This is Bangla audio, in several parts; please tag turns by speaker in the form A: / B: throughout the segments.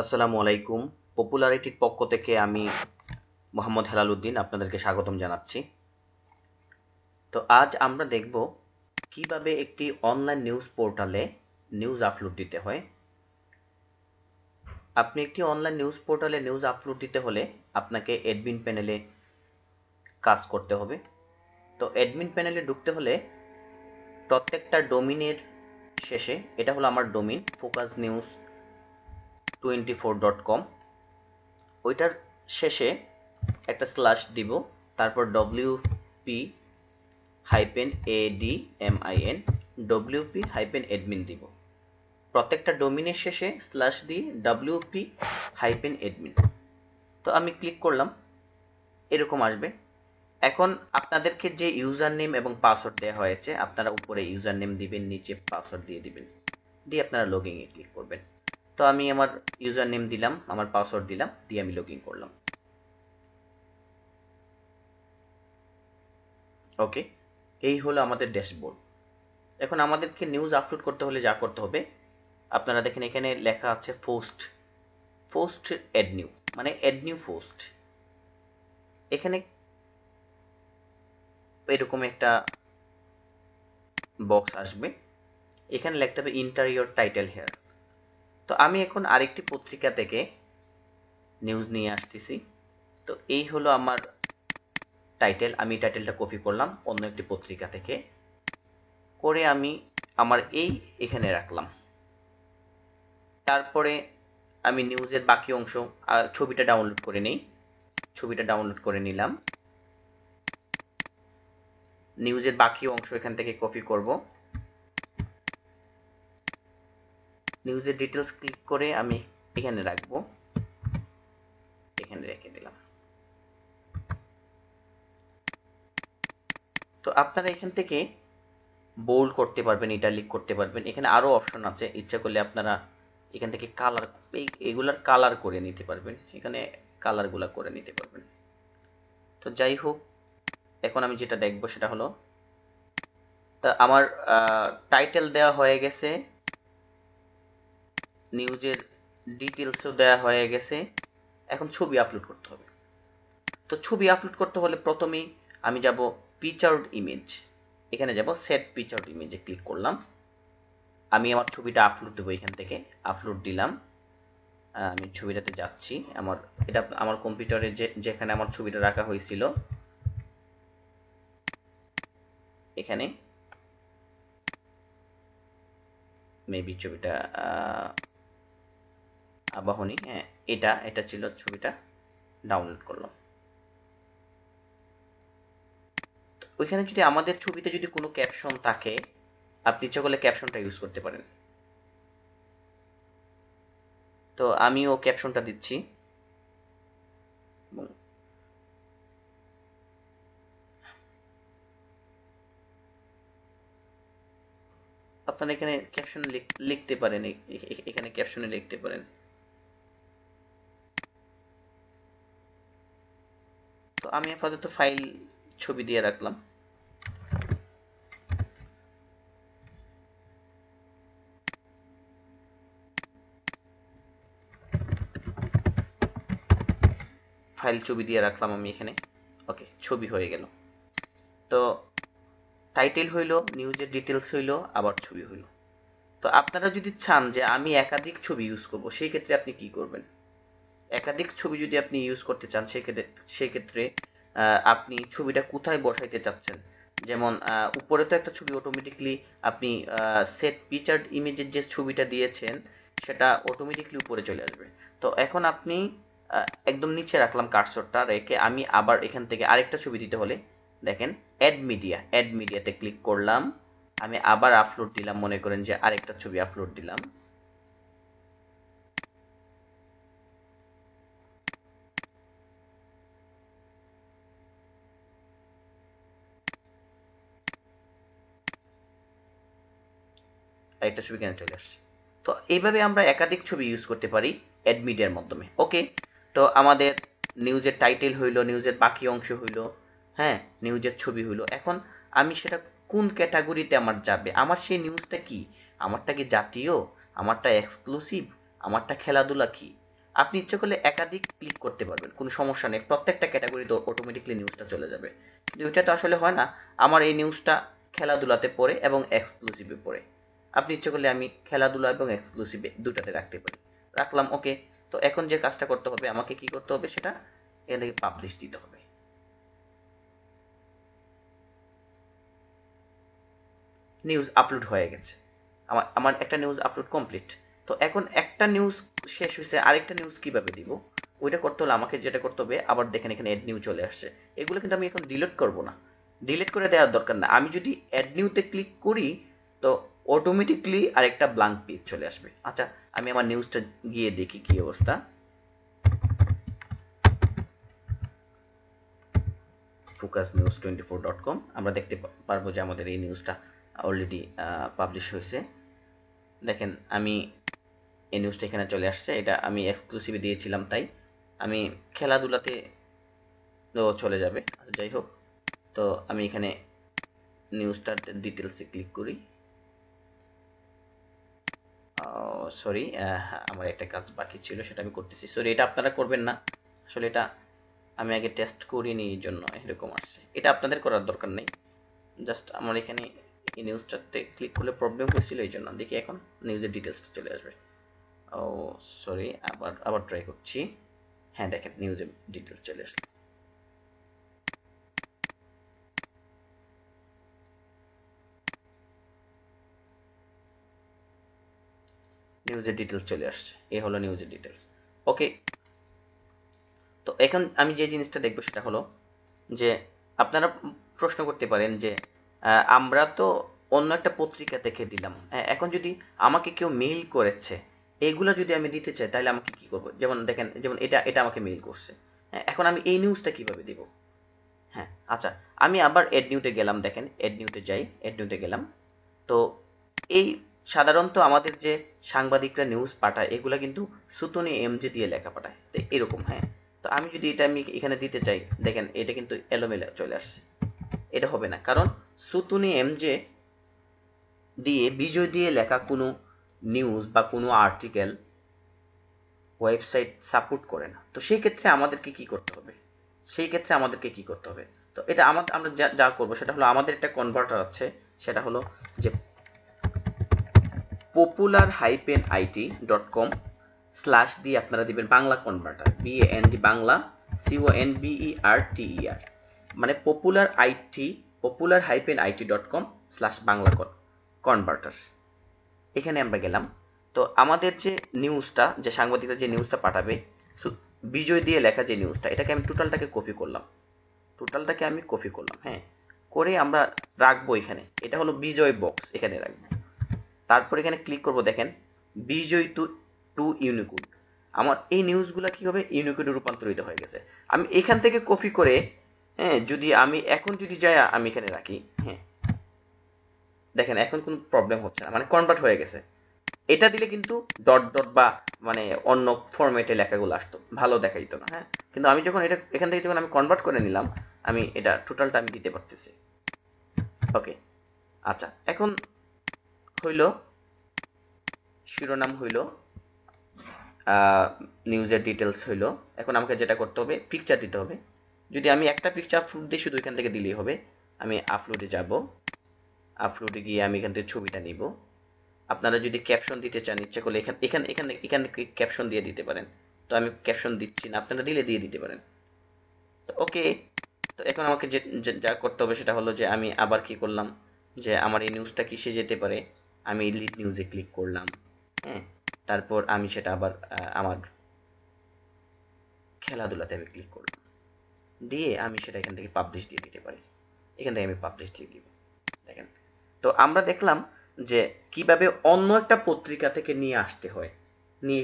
A: আসসালামু আলাইকুম। পপুলারিটির পক্ষ থেকে আমি মোহাম্মদ হেলাল উদ্দিন আপনাদেরকে স্বাগতম জানাচ্ছি। তো আজ আমরা দেখব কিভাবে একটি অনলাইন নিউজ পোর্টালে নিউজ আপলোড দিতে হয়। আপনি একটি অনলাইন নিউজ পোর্টালে নিউজ আপলোড দিতে হলে আপনাকে অ্যাডমিন প্যানেলে কাজ করতে হবে। তো অ্যাডমিন প্যানেলে ঢুকতে হলে প্রত্যেকটা ডোমিনের শেষে, এটা হলো আমার ডোমিন focusnews24.com, ওইটার শেষে একটা স্ল্যাশ দিব, তারপর wp-admin দিব। প্রত্যেকটা ডোমিনের শেষে স্ল্যাশ দিয়ে wp-admin। তো আমি ক্লিক করলাম, এরকম আসবে। এখন আপনাদেরকে যে ইউজার নেম এবং পাসওয়ার্ড দেওয়া হয়েছে, আপনারা উপরে ইউজার নেম দিবেন, নিচে পাসওয়ার্ড দিয়ে দিবেন, দিয়ে আপনারা লগইন এ ক্লিক করবেন। তো আমি আমার ইউজার নেম দিলাম, আমার পাসওয়ার্ড দিলাম, দিয়ে আমি লগইন করলাম। ওকে, এই হলো আমাদের ড্যাশবোর্ড। এখন আমাদেরকে নিউজ আপলোড করতে হলে যা করতে হবে, আপনারা দেখেন এখানে লেখা আছে পোস্ট অ্যাড নিউ, মানে অ্যাড নিউ পোস্ট। এখানে এরকম একটা বক্স আসবে, এখানে লিখতে হবে এন্টার ইওর টাইটেল হেয়ার। তো আমি এখন আরেকটি পত্রিকা থেকে নিউজ নিয়ে আসতেছি। তো এই হলো আমার টাইটেল, আমি টাইটেলটা কপি করলাম অন্য একটি পত্রিকা থেকে, করে আমি আমার এখানে রাখলাম। তারপরে আমি নিউজের বাকি অংশ, ছবিটা ডাউনলোড করে নিই। ছবিটা ডাউনলোড করে নিলাম, নিউজের বাকি অংশ এখান থেকে কপি করব। নিউজের ডিটেলস ক্লিক করে আমি এখানে রাখবো, এখানে রেখে দিলাম। তো আপনারা এখান থেকে বোল্ড করতে পারবেন, ইটালিক করতে পারবেন, এখানে আরো অপশন আছে। ইচ্ছা করলে আপনারা এখান থেকে কালার, এগুলার কালার করে নিতে পারবেন, এখানে কালারগুলা করে নিতে পারবেন। তো যাই হোক, এখন আমি যেটা দেখবো সেটা হলো, তা আমার টাইটেল দেওয়া হয়ে গেছে, নিউজের ডিটেলসও দেওয়া হয়ে গেছে, এখন ছবি আপলোড করতে হবে। তো ছবি আপলোড করতে হলে প্রথমেই আমি যাব পিকচার্ড ইমেজ, এখানে যাব সেট পিকচার্ড ইমেজে ক্লিক করলাম। আমি আমার ছবিটা আপলোড দেবো, এখান থেকে আপলোড দিলাম। আমি ছবিটাতে যাচ্ছি, এটা আমার কম্পিউটারে যেখানে আমার ছবিটা রাখা হয়েছিল, এখানে মেবি ছবিটা আবাহনী, হ্যাঁ এটা ছিল ছবিটা, ডাউনলোড করলাম। ওইখানে যদি আমাদের ছবিতে যদি কোনো ক্যাপশন থাকে, আপনি ইচ্ছা করলে ক্যাপশনটা ইউজ করতে পারেন। তো আমিও ক্যাপশনটা দিচ্ছি, আপনারা এখানে ক্যাপশন লিখতে পারেন, এখানে ক্যাপশনে লিখতে পারেন। তো আমি আপাতত ফাইল ছবি দিয়ে রাখলাম। ফাইল ছবি দিয়ে রাখলাম আমি এখানে। ওকে, ছবি হয়ে গেল। তো টাইটেল হইল, নিউজের ডিটেলস হইল, আবার ছবি হইল। তো আপনারা যদি চান যে আমি একাধিক ছবি ইউজ করব, সেই ক্ষেত্রে আপনি কি করবেন? একাধিক ছবি যদি আপনি ইউজ করতে চান, সেক্ষেত্রে আপনি ছবিটা কোথায় বসাইতে চাচ্ছেন, যেমন উপরে তো একটা ছবি অটোমেটিকলি আপনি সেট পিকচার্ড ইমেজের যে ছবিটা দিয়েছেন সেটা অটোমেটিকলি উপরে চলে আসবে। তো এখন আপনি একদম নিচে রাখলাম কার্সরটা রেখে, আমি আবার এখান থেকে আরেকটা ছবি দিতে হলে দেখেন অ্যাড মিডিয়াতে ক্লিক করলাম, আমি আবার আপলোড দিলাম, মনে করেন যে আরেকটা ছবি আপলোড দিলাম। আরেকটা ছবি কেন চলে আসছে। তো এইভাবে আমরা একাধিক ছবি ইউজ করতে পারি অ্যাড মিডিয়ার মাধ্যমে। ওকে, তো আমাদের নিউজের টাইটেল হইলো, নিউজের বাকি অংশ হইলো, হ্যাঁ নিউজের ছবি হইলো। এখন আমি সেটা কোন ক্যাটাগরিতে আমার যাবে, আমার সেই নিউজটা কি, আমারটা কি জাতীয়, আমারটা এক্সক্লুসিভ, আমারটা খেলাধুলা, কি আপনি ইচ্ছে করলে একাধিক ক্লিক করতে পারবেন, কোনো সমস্যা নেই, প্রত্যেকটা ক্যাটাগরিতে অটোমেটিকলি নিউজটা চলে যাবে। কিন্তু এটা তো আসলে হয় না। আমার এই নিউজটা খেলাধুলাতে পড়ে এবং এক্সক্লুসিভে পড়ে। আপনি ইচ্ছে করলে আমি খেলাধুলা এবং এক্সক্লুসিভে দুটাতে রাখতে পারি। রাখলাম, ওকে। তো এখন যে কাজটা করতে হবে, আমাকে কি করতে হবে, সেটা এখান থেকে পাবলিশ দিতে হবে। নিউজ আপলোড হয়ে গেছে, আমার আমার একটা নিউজ আপলোড কমপ্লিট। তো এখন একটা নিউজ শেষ হয়েছে, আরেকটা নিউজ কিভাবে দিব, ওইটা করতে হলে আমাকে যেটা করতে হবে, আবার দেখেন এখানে অ্যাড নিউ চলে আসছে। এগুলো কিন্তু আমি এখন ডিলিট করব না, ডিলিট করে দেওয়ার দরকার না। আমি যদি অ্যাড নিউতে ক্লিক করি, তো অটোমেটিকলি আরেকটা ব্ল্যাঙ্ক পেজ চলে আসবে। আচ্ছা, আমি আমার নিউজটা গিয়ে দেখি কি অবস্থা। focusnews24.com, আমরা দেখতে পারবো যে আমাদের এই নিউজটা অলরেডি পাবলিশ হয়েছে। দেখেন আমি এই নিউজটা এখানে চলে আসছে, এটা আমি এক্সক্লুসিভে দিয়েছিলাম, তাই আমি খেলাধুলাতে তো চলে যাবে। আচ্ছা, যাই হোক, তো আমি এখানে নিউজটার ডিটেলসে ক্লিক করি। সরি, আমার একটা কাজ বাকি ছিল, সেটা আমি করতেছি। সরি, এটা আপনারা করবেন না, আসলে এটা আমি আগে টেস্ট করিনি, এই জন্য এরকম আসছে। এটা আপনাদের করার দরকার নেই, জাস্ট আমার এখানে এই নিউজটাতে ক্লিক করলে প্রবলেম হয়েছিল, এই জন্য। দেখি এখন নিউজের ডিটেলসটা চলে আসবে। ও সরি, আবার আবার ট্রাই করছি। হ্যাঁ, দেখেন নিউজের ডিটেলস চলে আসলো। নিউজের ডিটেলস চলে আসছে, এই হলো নিউজের ডিটেলস। ওকে, তো এখন আমি যে জিনিসটা দেখবো সেটা হলো যে আপনারা প্রশ্ন করতে পারেন যে আমরা তো অন্য একটা পত্রিকা থেকে দিলাম, এখন যদি আমাকে কেউ মেইল করেছে, এগুলো যদি আমি দিতে চাই, তাহলে আমাকে কি করবো? যেমন দেখেন, যেমন এটা এটা আমাকে মেইল করছে, এখন আমি এই নিউজটা কিভাবে দিব? হ্যাঁ, আচ্ছা, আমি আবার এড নিউতে গেলাম। দেখেন, এড নিউতে যাই, এড নিউতে গেলাম। তো এই সাধারণত আমাদের যে সাংবাদিকরা নিউজ পাঠায়, এগুলা কিন্তু সুতনি এমজে দিয়ে লেখা পাঠায়, তো এরকম। হ্যাঁ, তো আমি যদি এটা আমি এখানে দিতে চাই, দেখেন এটা কিন্তু এলোমেলো চলে আসছে। এটা হবে না, কারণ সুতুনি এমজে দিয়ে বিজয় দিয়ে লেখা কোনো নিউজ বা কোনো আর্টিকেল ওয়েবসাইট সাপোর্ট করে না। তো সেই ক্ষেত্রে আমাদেরকে কি করতে হবে? তো এটা আমাদের, আমরা যা যা করবো সেটা হলো, আমাদের একটা কনভার্টার আছে, সেটা হলো যে popular-it.com স্ল্যাশ দিয়ে আপনারা দিবেন Bangla converter, BANG Bangla CONVERTER, মানে popular-it.com স্ল্যাশ বাংলা কনভার্টার। এখানে আমরা গেলাম। তো আমাদের যে নিউজটা, যে সাংবাদিকরা যে নিউজটা পাঠাবে, বিজয় দিয়ে লেখা যে নিউজটা, এটাকে আমি টোটালটাকে কপি করলাম। হ্যাঁ, করে আমরা রাখবো এখানে। এটা হলো বিজয় বক্স, এখানে রাখবো। তারপর এখানে ক্লিক করব, দেখেন বিজয় টু ইউনিকোড। আমার এই নিউজগুলো কি হবে, ইউনিকোডে রূপান্তরিত হয়ে গেছে। আমি এখান থেকে কপি করে, হ্যাঁ, যদি আমি এখন যদি যাই আমি এখানে রাখি, হ্যাঁ, দেখেন এখন কোনো প্রবলেম হচ্ছে না, মানে কনভার্ট হয়ে গেছে। এটা দিলে কিন্তু ডট ডট বা মানে অন্য ফরম্যাটে লেখাগুলো আসতো, ভালো দেখাইতো না। হ্যাঁ, কিন্তু আমি যখন এটা এখান থেকে যখন আমি কনভার্ট করে নিলাম, আমি এটা টোটালটা আমি দিতে পারতেছি। ওকে, আচ্ছা, এখন হইল শিরোনাম, হইল নিউজের ডিটেলস হইল। এখন আমাকে যেটা করতে হবে, পিকচার দিতে হবে। যদি আমি একটা পিকচার আপলোড দিই, শুধু এখান থেকে দিলেই হবে। আমি আপলোডে যাব, আপলোডে গিয়ে আমি এখান থেকে ছবিটা নিব। আপনারা যদি ক্যাপশন দিতে চান, ইচ্ছা করলে এখানে এখানে এখানে এখানে ক্যাপশন দিয়ে দিতে পারেন। তো আমি ক্যাপশন দিচ্ছি না, আপনারা দিলে দিয়ে দিতে পারেন। তো ওকে, তো এখন আমাকে যা করতে হবে সেটা হলো যে আমি আবার কি করলাম, যে আমার এই নিউজটা কিসে যেতে পারে, আমি লিড নিউজে ক্লিক করলাম। হ্যাঁ, তারপর আমি সেটা আবার আমার খেলাধুলাতে আমি ক্লিক করলাম, দিয়ে আমি সেটা এখান থেকে পাবলিশ দিয়ে দিতে পারি। এখান থেকে আমি পাবলিশ দিয়ে দিব। দেখেন, তো আমরা দেখলাম যে কিভাবে অন্য একটা পত্রিকা থেকে নিয়ে আসতে হয়, নিয়ে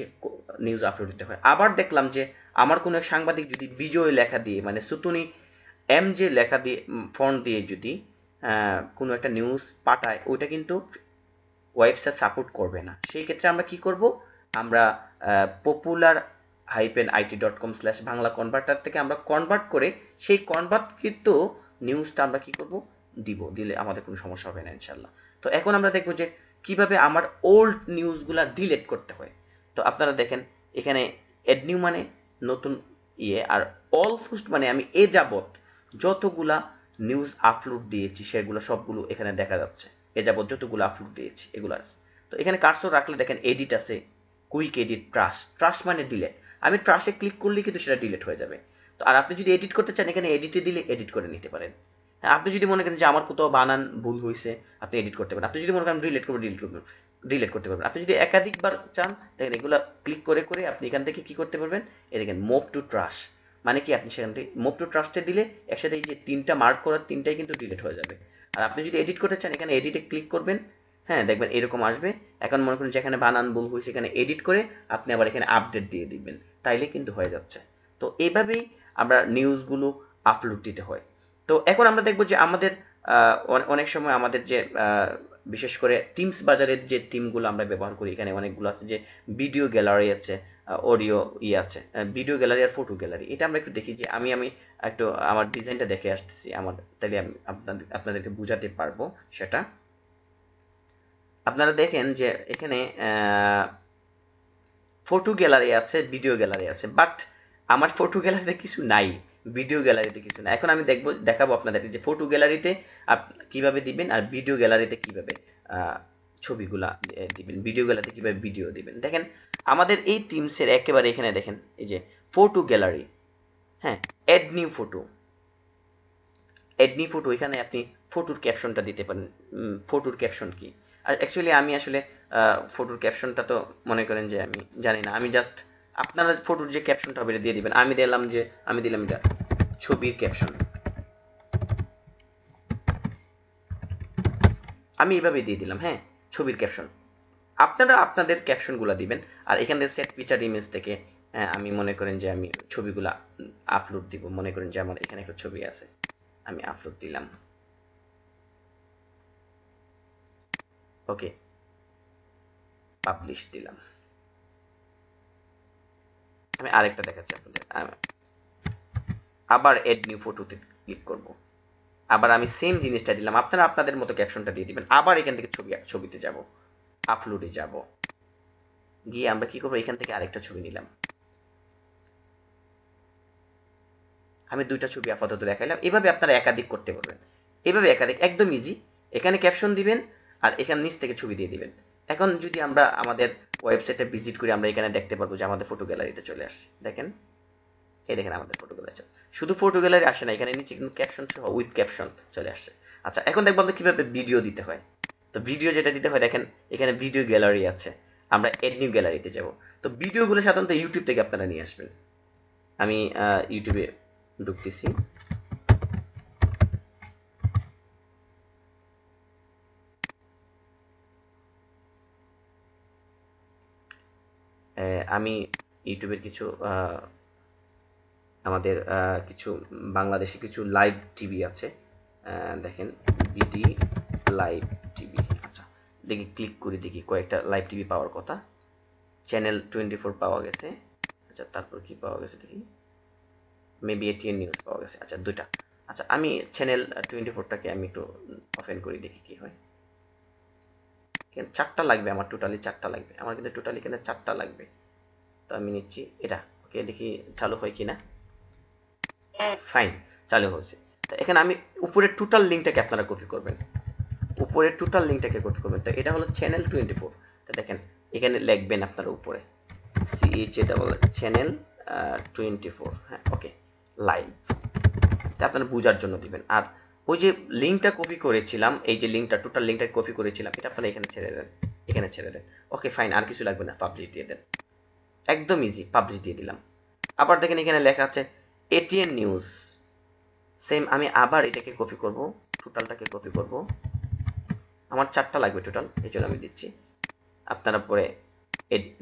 A: নিউজ আপলোড দিতে হয়। আবার দেখলাম যে আমার কোনো এক সাংবাদিক যদি বিজয় লেখা দিয়ে, মানে সুতুনি এমজে লেখা দিয়ে, ফন্ট দিয়ে যদি কোনো একটা নিউজ পাঠায়, ওইটা কিন্তু ওয়েবসাইট সাপোর্ট করবে না। সেই ক্ষেত্রে আমরা কি করব, আমরা popular-it.com স্ল্যাশ বাংলা কনভার্টার থেকে আমরা কনভার্ট করে, সেই কনভার্টকৃত নিউজটা আমরা কি করব, দিলে আমাদের কোনো সমস্যা হবে না ইনশাল্লাহ। তো এখন আমরা দেখব যে কিভাবে আমার ওল্ড নিউজগুলা ডিলিট করতে হয়। তো আপনারা দেখেন এখানে এড নিউ মানে নতুন ইয়ে, আর অল পোস্ট মানে আমি এ যাবত যতগুলা নিউজ আপলোড দিয়েছি সেগুলো সবগুলো এখানে দেখা যাচ্ছে। এ যাবত যতগুলো আপলোড দিয়েছি এগুলো আছে। তো এখানে কার্সর রাখলে দেখেন এডিট আছে, কুইক এডিট, ট্রাশ মানে ডিলেট। আমি ট্রাশে ক্লিক করলে কিন্তু সেটা ডিলেট হয়ে যাবে। তো আর আপনি যদি এডিট করতে চান এখানে এডিটে দিলে এডিট করে নিতে পারেন। হ্যাঁ, আপনি যদি মনে করেন যে আমার কোথাও বানান ভুল হয়েছে আপনি এডিট করতে পারেন। আপনি যদি মনে করেন ডিলিট করতে পারবেন। আপনি যদি একাধিকবার চান দেখেন এগুলো ক্লিক করে করে আপনি এখান থেকে কি করতে পারবেন, এই দেখেন মুভ টু ট্রাশ মানে কি আপনি সেখান থেকে মুভ টু ট্রাস্টে দিলে একসাথে এই যে তিনটা মার্ক করার তিনটাই কিন্তু ডিলিট হয়ে যাবে। আর আপনি যদি এডিট করতে চান এখানে এডিটে ক্লিক করবেন, হ্যাঁ দেখবেন এরকম আসবে। এখন মনে করুন যেখানে বানান ভুল হয়েছে এখানে এডিট করে আপনি আবার এখানে আপডেট দিয়ে দিবেন, তাইলে কিন্তু হয়ে যাচ্ছে। তো এইভাবেই আমরা নিউজগুলো আপলোড দিতে হয়। তো এখন আমরা দেখব যে আমাদের অনেক সময় আমাদের যে বিশেষ করে টিমস বাজারের যে থিমগুলো আমরা ব্যবহার করি এখানে অনেকগুলো আছে, যে ভিডিও গ্যালারি আছে, অডিও আছে, ভিডিও গ্যালারি আর ফটো গ্যালারি। এটা আমরা একটু দেখি যে আমি একটু আমার ডিজাইনটা দেখে আসতেছি আমার, তাহলে আমি আপনাদেরকে বুঝাতে পারবো সেটা। আপনারা দেখেন যে এখানে ফটো গ্যালারি আছে, ভিডিও গ্যালারি আছে, বাট আমার ফটো গ্যালারিতে কিছু নাই, ভিডিও গ্যালারিতে কিছু নাই। এখন আমি দেখাবো আপনাদেরকে যে ফটো গ্যালারিতে কিভাবে দিবেন আর ভিডিও গ্যালারিতে কিভাবে ছবিগুলা দিবেন, ভিডিও গ্যালারিতে কিভাবে ভিডিও দিবেন। দেখেন আমাদের এই টিমসের একেবারে এখানে দেখেন এই যে ফটো গ্যালারি, হ্যাঁ অ্যাড নিউ ফটো, এখানে আপনি ফটোর ক্যাপশনটা দিতে পারেন। ফটোর ক্যাপশন কি, আর অ্যাকচুয়ালি আমি আসলে ফটোর ক্যাপশনটা তো মনে করেন যে আমি জানি না, আমি জাস্ট আপনারা ফটোর যে ক্যাপশনটা হবে দিয়ে দিবেন। আমি দিলাম এটা ছবির ক্যাপশন, আমি এভাবে দিয়ে দিলাম, হ্যাঁ ছবির ক্যাপশন। আপনারা আপনাদের ক্যাপশনগুলো দিবেন। আর এখান থেকে সেট পিকচার ইমেজ থেকে আমি মনে করেন যে আমি ছবিগুলা আপলোড দিব। মনে করেন যে আমার এখানে একটা ছবি আছে, আমি আপলোড দিলাম, ওকে পাবলিশ দিলাম। আমি আরেকটা দেখাচ্ছি আপনাদের, আবার এড নিউ ফটোতে ক্লিক করব, আবার আমি সেম জিনিসটা দিলাম, আপনারা আপনাদের মতো ক্যাপশনটা দিয়ে দিবেন। আবার এখান থেকে ছবিতে যাব, আপলোডে যাব, গিয়ে আমরা কি করবো এখান থেকে আরেকটা ছবি নিলাম। আমি দুইটা ছবি আপাতত দেখাইলাম। এভাবে আপনারা একাধিক করতে পারবেন, এভাবে একাধিক, একদম ইজি। এখানে ক্যাপশন দিবেন আর এখানে নিচ থেকে ছবি দিয়ে দিবেন। এখন যদি আমরা আমাদের ওয়েবসাইটে ভিজিট করি আমরা এখানে দেখতে পারবো যে আমাদের ফটো গ্যালারিতে চলে আসছে। দেখেন এই দেখেন আমাদের ফটো গ্যালারি, শুধু ফটো গ্যালারি আসে না, এখানে নিচে কিন্তু ক্যাপশন সহ উইথ ক্যাপশন চলে আসছে। আচ্ছা এখন দেখবো আমরা কিভাবে ভিডিও দিতে হয়। তো ভিডিও যেটা দিতে হয় দেখেন এখানে ভিডিও গ্যালারি আছে, আমরা এড নিউ গ্যালারিতে যাব। তো ভিডিওগুলো সাধারণত ইউটিউব থেকে আপনারা নিয়ে আসবেন। আমি ইউটিউবে ঢুকতেছি, আমি ইউটিউবের কিছু আমাদের কিছু বাংলাদেশে কিছু লাইভ টিভি আছে, দেখেন বিডি লাইভ টিভি। আচ্ছা দেখি ক্লিক করে দেখি কয়েকটা লাইভ টিভি পাওয়ার কথা। চ্যানেল 24 পাওয়া গেছে। আচ্ছা তারপর কি পাওয়া গেছে দেখি, মেবি এটিএন নিউজ পাওয়া গেছে। আচ্ছা দুইটা। আচ্ছা আমি চ্যানেল 24টাকে আমি একটু ওপেন করে দেখি কি হয়। এখানে 4টা লাগবে আমার, টোটালি 4টা লাগবে আমার, কিন্তু টোটালি এখানে 4টা লাগবে। তো আমি নিচ্ছি এটা, ওকে দেখি চালু হয় কিনা। ফাইন চালু হয়েছে। তো এখানে আমি উপরের টোটাল লিঙ্কটাকে আপনারা কপি করবেন, উপরের টোটাল লিঙ্কটাকে কপি করবেন। তো এটা হলো চ্যানেল 24। তো দেখেন এখানে লিখবেন আপনারা উপরে চ্যানেল 24, হ্যাঁ ওকে লাইভ, এটা আপনারা বোঝার জন্য দিবেন। আর ওই যে লিঙ্কটা কপি করেছিলাম, এই যে লিঙ্কটা টোটাল লিঙ্কটা কপি করেছিলাম এটা আপনারা এখানে ছেড়ে দেন, এখানে ছেড়ে দেন। ওকে ফাইন, আর কিছু লাগবে না, পাবলিশ দিয়ে দেন, একদম ইজি, পাবলিশ দিয়ে দিলাম। আবার দেখেন এখানে লেখা আছে এটিএন নিউজ, সেম আমি আবার এটাকে কপি করব, টোটালটাকে কপি করব, আমার 4টা লাগবে টোটাল, এই জন্য আমি দিচ্ছি। আপনারা পরে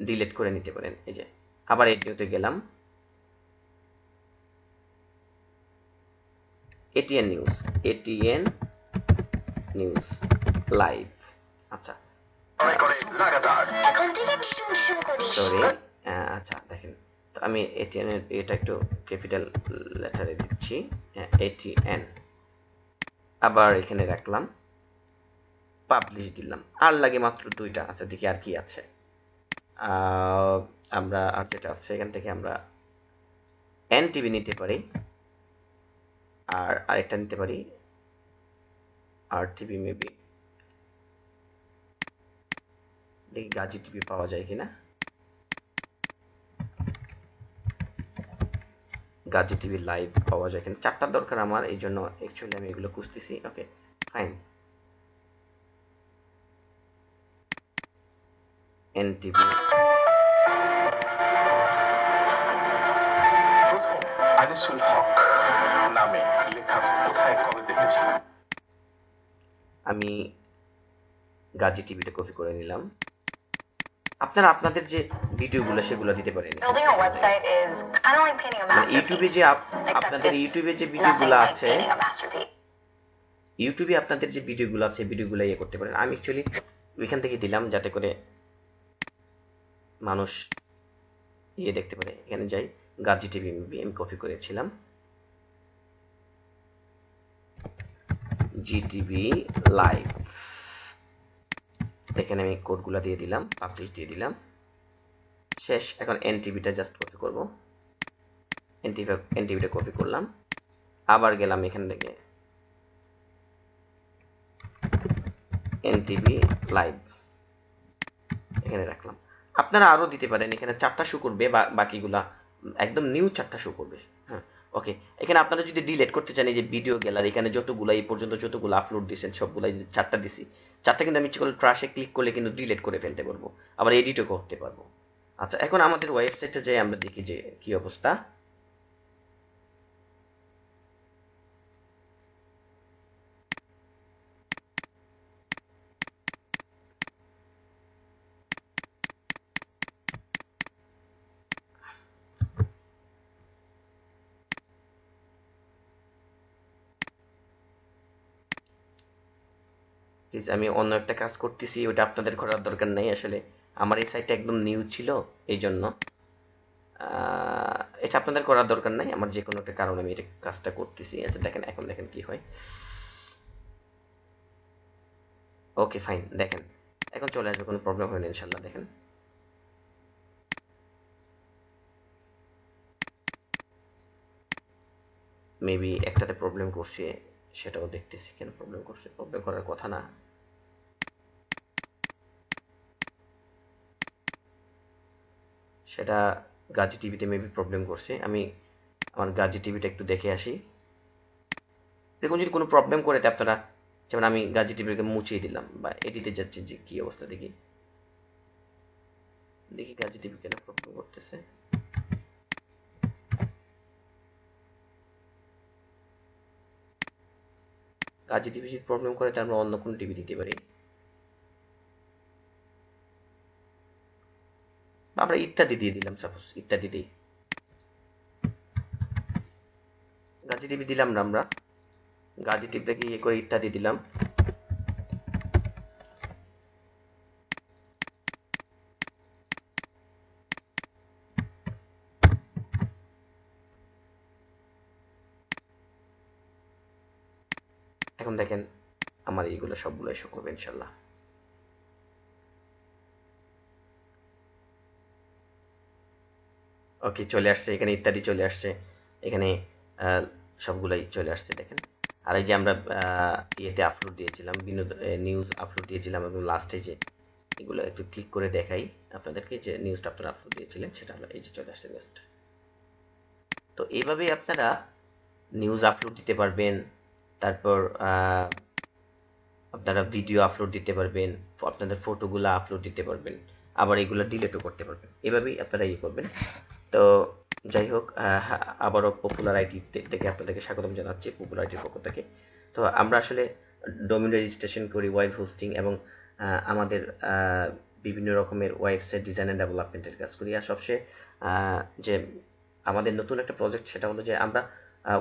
A: ডিলিট করে নিতে পারেন। এই যে আবার এড নিউতে গেলাম, এটিএন নিউজ লাইভ। আচ্ছা সরি, আচ্ছা দেখেন তো আমি এটিএন এর এটা একটু ক্যাপিটাল লেটারে দিচ্ছি, এটিএন, আবার এখানে রাখলাম, পাবলিশ দিলাম। আর লাগে মাত্র দুইটা। আচ্ছা দেখি আর কি আছে, আমরা আর যেটা আছে এখান থেকে আমরা এনটিভি নিতে পারি, আর আরেকটা নিতে পারি আর টিভি, মেবি দেখি গাজী টিভি পাওয়া যায় কিনা। গাজী টিভি লাইভ পাওয়া যায় কিনা, 4টা দরকার আমার, এই জন্য অ্যাকচুয়ালি আমি এগুলো খুঁজতেছি। Okay fine, NTV. Anisul Haque নামে লেখা কোথায় কবে দেখেছিলেন? আমি গাজী টিভিটা কপি করে নিলাম। আপনারা আপনাদের যে ভিডিওগুলো সেগুলো দিতে পারেন। ইউটিউবে যে আপনাদের ইউটিউবে যে ভিডিওগুলো আছে, ইউটিউবে আপনাদের যে ভিডিওগুলো আছে ভিডিওগুলো ইয়ে করতে পারেন। আমি অ্যাকচুয়ালি ওইখান থেকে দিলাম যাতে করে মানুষ ইয়ে দেখতে পারে। এখানে যাই, গাজী টিভি আমি কপি করেছিলাম, জিটিভি লাইভ। এখানে আমি কোডগুলো দিয়ে দিলাম, পাবলিশ দিয়ে দিলাম, শেষ। এখন এনটিভিটা জাস্ট কপি করব, এনটিভিটা কপি করলাম, আবার গেলাম এখান থেকে এনটিভি লাইভ এখানে রাখলাম। আপনারা আরো দিতে পারেন, এখানে 4টা শো করবে, বাকিগুলা একদম নিউ 4টা শো করবে। হ্যাঁ ওকে, এখানে আপনারা যদি ডিলিট করতে চান, এই যে ভিডিও গ্যালারি, এখানে যতগুলো এই পর্যন্ত যতগুলো আপলোড দিয়েছেন সবগুলাই 4টা দিছি, 4টা কিন্তু আমি ইচ্ছে করলে ট্রাশে ক্লিক করলে কিন্তু ডিলিট করে ফেলতে পারবো, আবার এডিটও করতে পারবো। আচ্ছা, এখন আমাদের ওয়েবসাইটে যাই, আমরা দেখি যে কি অবস্থা। প্লিজ, আমি অন্য একটা কাজ করতেছি, ওটা আপনাদের করার দরকার নেই। আসলে আমার এই সাইটটা একদম নিউ ছিল, এই জন্য এটা আপনাদের করার দরকার নাই। আমার যে কোনো একটা কারণে আমি এটা কাজটা করতেছি। আচ্ছা দেখেন, এখন দেখেন কি হয়। ওকে ফাইন, দেখেন এখন চলে আসবে, কোনো প্রবলেম হয় না ইনশাল্লাহ। দেখেন মেবি একটাতে প্রবলেম করছে, সেটাও দেখতেছি কেন প্রবলেম করছে। প্রবলেম করার কথা না, সেটা গাজী টিভিতে মেবি প্রবলেম করছে। আমি আমার গাজী টিভিটা একটু দেখে আসি। দেখুন, যদি কোনো প্রবলেম করে আপনারা, যেমন আমি গাজী টিভিকে মুছিয়ে দিলাম বা এডিটে যাচ্ছে, যে কি অবস্থা দেখি। দেখি গাজী টিভি কেন প্রবলেম করতেছে। গাজী টিভি যদি প্রবলেম করে, তাহলে আমরা অন্য কোনো টিভি দিতে পারি। আমরা ইত্যাদি দিয়ে দিলাম, সাপোজ ইত্যাদি দিই, গাজী টিভি দিলাম না, আমরা গাজী টিভিটাকে ইয়ে করে ইত্যাদি দিলাম। এখন দেখেন আমার এইগুলো সবগুলো শো করবে ইনশাল্লাহ। ওকে, চলে আসছে, এখানে ইত্যাদি চলে আসছে, এখানে সবগুলাই চলে আসছে দেখেন। আর এই যে আমরা ইয়েতে আপলোড দিয়েছিলাম, নিউজ আপলোড দিয়েছিলাম, এবং লাস্টে যে এগুলো একটু ক্লিক করে দেখাই আপনাদেরকে, যে নিউজটা আপনারা আপলোড দিয়েছিলেন সেটা হলো এই যে চলে আসছে নিউজটা। তো এইভাবেই আপনারা নিউজ আপলোড দিতে পারবেন, তারপর আপনারা ভিডিও আপলোড দিতে পারবেন, আপনাদের ফটোগুলো আপলোড দিতে পারবেন, আবার এগুলো ডিলিটও করতে পারবেন। এভাবেই আপনারা ইয়ে করবেন। তো যাই হোক, আবারও পপুলার আইটি থেকে আপনাদেরকে স্বাগতম জানাচ্ছি, পপুলার আইটির পক্ষ থেকে। তো আমরা আসলে ডোমেইন রেজিস্ট্রেশন করি, ওয়েব হোস্টিং, এবং আমাদের বিভিন্ন রকমের ওয়েবসাইট ডিজাইন অ্যান্ড ডেভেলপমেন্টের কাজ করি। আর সবচেয়ে যে আমাদের নতুন একটা প্রজেক্ট, সেটা হলো যে আমরা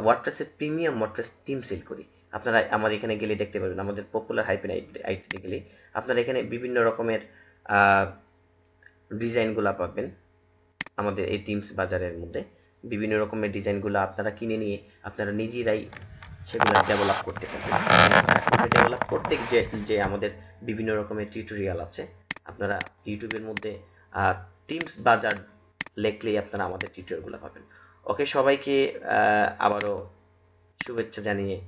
A: ওয়ার্ডপ্রেসের প্রিমিয়াম ওয়ার্ডপ্রেস থিম সেল করি। আপনারা আমার এখানে গেলে দেখতে পাবেন, আমাদের পপুলার হাইপেন আইটিতে গেলে আপনারা এখানে বিভিন্ন রকমের ডিজাইনগুলো পাবেন। আমাদের এই থিমস বাজারের মধ্যে বিভিন্ন রকমের ডিজাইনগুলো আপনারা কিনে নিয়ে আপনারা নিজেরাই সেগুলো ডেভেলপ করতে পারবেন। ডেভেলপ করতে যে আমাদের বিভিন্ন রকমের টিউটোরিয়াল আছে, আপনারা ইউটিউবের মধ্যে থিমস বাজার লিখলেই আপনারা আমাদের টিউটোরিয়ালগুলো পাবেন। ওকে, সবাইকে আবারও শুভেচ্ছা জানিয়ে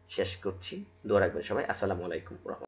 A: শেষ করছি। দোয়া রাখবেন সবাই। আসসালামু আলাইকুম।